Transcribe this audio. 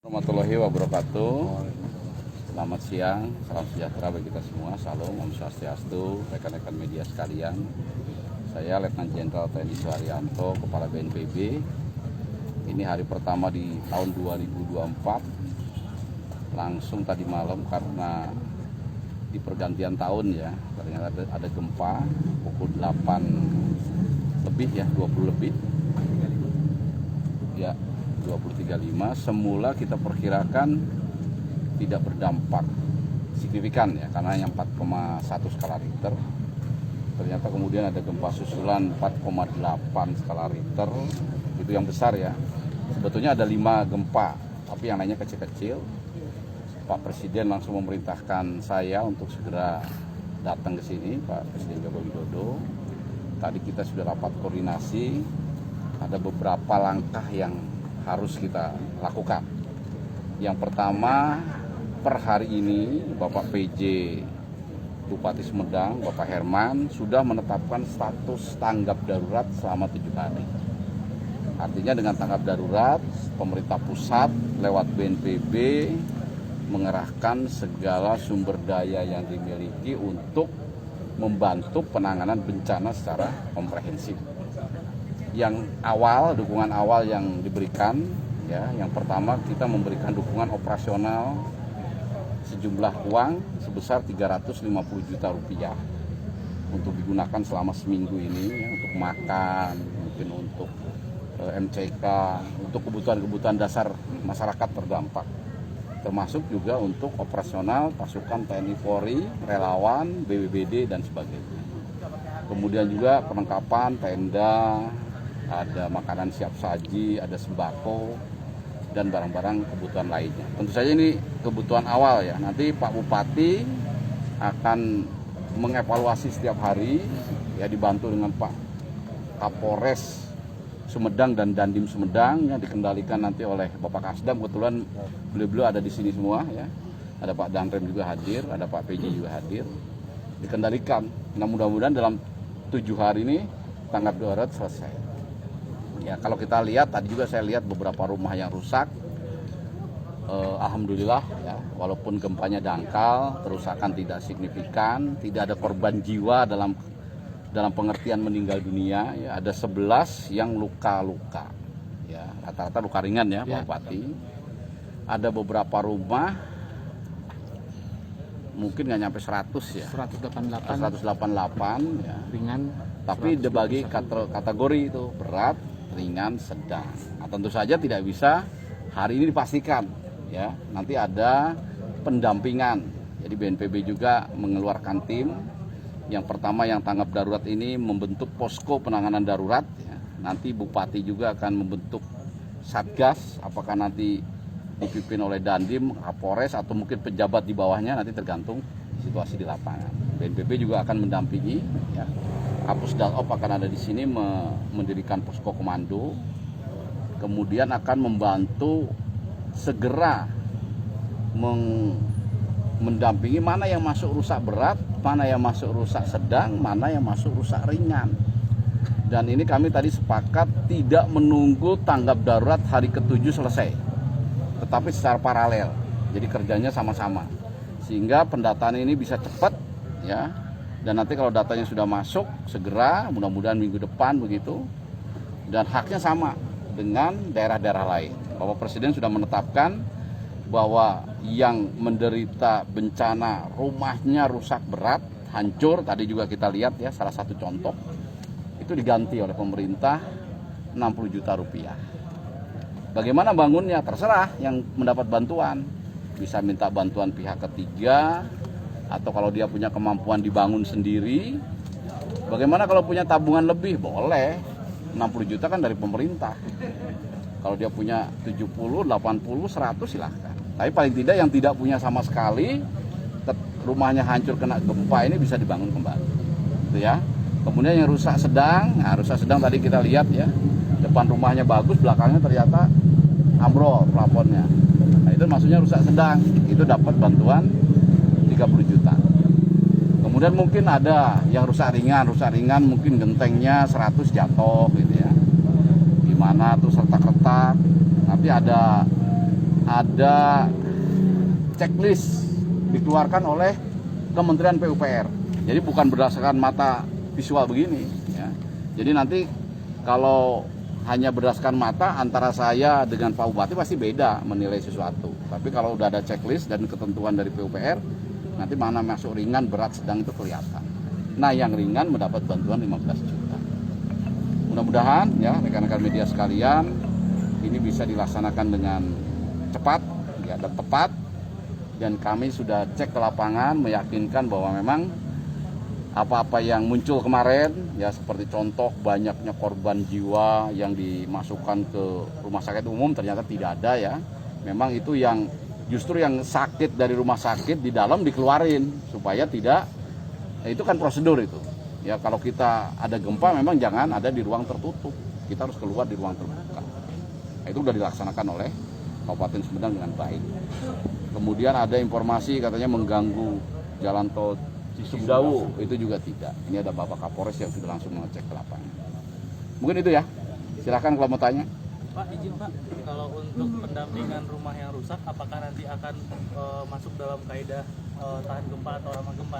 Warahmatullahi wabarakatuh. Selamat siang, salam sejahtera bagi kita semua. Salam, Om Swastiastu, rekan-rekan media sekalian. Saya Letnan Jenderal TNI Suharyanto, Kepala BNPB. Ini hari pertama di tahun 2024. Langsung tadi malam karena di pergantian tahun ya, ternyata ada gempa pukul 8 lebih ya, 20 lebih. Ya, 20.35. Semula kita perkirakan tidak berdampak signifikan ya, karena yang 4,1 skala Richter. Ternyata kemudian ada gempa susulan 4,8 skala Richter, itu yang besar ya. Sebetulnya ada 5 gempa, tapi yang lainnya kecil-kecil. Pak Presiden langsung memerintahkan saya untuk segera datang ke sini, Pak Presiden Joko Widodo. Tadi kita sudah rapat koordinasi, ada beberapa langkah yang harus kita lakukan. Yang pertama, per hari ini Bapak PJ Bupati Sumedang, Bapak Herman, sudah menetapkan status tanggap darurat selama 7 hari. Artinya dengan tanggap darurat, pemerintah pusat lewat BNPB mengerahkan segala sumber daya yang dimiliki untuk membantu penanganan bencana secara komprehensif. Yang awal, dukungan awal yang diberikan ya, yang pertama kita memberikan dukungan operasional sejumlah uang sebesar 350 juta rupiah untuk digunakan selama seminggu ini ya, untuk makan, mungkin untuk MCK, untuk kebutuhan-kebutuhan dasar masyarakat terdampak, termasuk juga untuk operasional pasukan TNI Polri, relawan, BPBD dan sebagainya. Kemudian juga perlengkapan tenda, ada makanan siap saji, ada sembako, dan barang-barang kebutuhan lainnya. Tentu saja ini kebutuhan awal ya. Nanti Pak Bupati akan mengevaluasi setiap hari, ya dibantu dengan Pak Kapolres Sumedang dan Dandim Sumedang, yang dikendalikan nanti oleh Bapak Kasdam. Kebetulan beliau-beliau ada di sini semua ya. Ada Pak Danrem juga hadir, ada Pak PJ juga hadir. Dikendalikan. Nah, mudah-mudahan dalam 7 hari ini tanggap darurat selesai. Ya, kalau kita lihat tadi juga saya lihat beberapa rumah yang rusak. Alhamdulillah ya, walaupun gempanya dangkal, kerusakan tidak signifikan, tidak ada korban jiwa dalam pengertian meninggal dunia ya, ada 11 yang luka-luka. Ya, rata-rata luka ringan ya, Pak Bupati. Ada beberapa rumah mungkin nggak nyampe 100 ya. 188 ya. Ringan. Tapi dibagi kategori itu berat, ringan, sedang. Nah, tentu saja tidak bisa hari ini dipastikan ya. Nanti ada pendampingan. Jadi BNPB juga mengeluarkan tim. Yang pertama yang tanggap darurat ini membentuk posko penanganan darurat ya. Nanti Bupati juga akan membentuk satgas, apakah nanti dipimpin oleh Dandim, Kapolres atau mungkin pejabat di bawahnya, nanti tergantung situasi di lapangan. BNPB juga akan mendampingi ya. Kapus Dalop akan ada di sini mendirikan posko komando, kemudian akan membantu segera mendampingi mana yang masuk rusak berat, mana yang masuk rusak sedang, mana yang masuk rusak ringan. Dan ini kami tadi sepakat tidak menunggu tanggap darurat hari ke-7 selesai, tetapi secara paralel, jadi kerjanya sama-sama, sehingga pendataan ini bisa cepat ya. Dan nanti kalau datanya sudah masuk, segera, mudah-mudahan minggu depan begitu. Dan haknya sama dengan daerah-daerah lain. Bapak Presiden sudah menetapkan bahwa yang menderita bencana rumahnya rusak berat, hancur, tadi juga kita lihat ya, salah satu contoh, itu diganti oleh pemerintah 60 juta rupiah. Bagaimana bangunnya? Terserah yang mendapat bantuan. Bisa minta bantuan pihak ketiga, atau kalau dia punya kemampuan dibangun sendiri. Bagaimana kalau punya tabungan lebih? Boleh. 60 juta kan dari pemerintah. Kalau dia punya 70, 80, 100 silahkan. Tapi paling tidak yang tidak punya sama sekali, rumahnya hancur kena gempa ini bisa dibangun kembali. Itu ya. Kemudian yang rusak sedang, nah rusak sedang tadi kita lihat ya. Depan rumahnya bagus, belakangnya ternyata ambrol plafonnya. Nah, itu maksudnya rusak sedang. Itu dapat bantuan 30 juta. Kemudian mungkin ada yang rusak ringan mungkin gentengnya 100 jatuh gitu ya. Gimana tuh retak-retak. Nanti ada ada checklist dikeluarkan oleh Kementerian PUPR. Jadi bukan berdasarkan mata visual begini ya. Jadi nanti kalau hanya berdasarkan mata, antara saya dengan Pak Bupati pasti beda menilai sesuatu. Tapi kalau udah ada checklist dan ketentuan dari PUPR, nanti mana masuk ringan, berat, sedang itu kelihatan. Nah, yang ringan mendapat bantuan 15 juta. Mudah-mudahan ya rekan-rekan media sekalian, ini bisa dilaksanakan dengan cepat ya, dan tepat. Dan kami sudah cek ke lapangan, meyakinkan bahwa memang apa-apa yang muncul kemarin ya, seperti contoh banyaknya korban jiwa yang dimasukkan ke rumah sakit umum, ternyata tidak ada ya. Memang itu yang justru yang sakit dari rumah sakit di dalam dikeluarin supaya tidak, itu kan prosedur itu ya. Kalau kita ada gempa memang jangan ada di ruang tertutup, kita harus keluar di ruang terbuka. Nah, itu sudah dilaksanakan oleh Kabupaten Sumedang dengan baik. Kemudian ada informasi katanya mengganggu jalan tol Cisumdawu, itu juga tidak. Ini ada Bapak Kapolres yang sudah langsung mengecek ke lapangan. Mungkin itu ya. Silahkan kalau mau tanya. Pak, izin Pak, kalau untuk pendampingan rumah yang rusak, apakah nanti akan masuk dalam kaidah tahan gempa atau ramah gempa?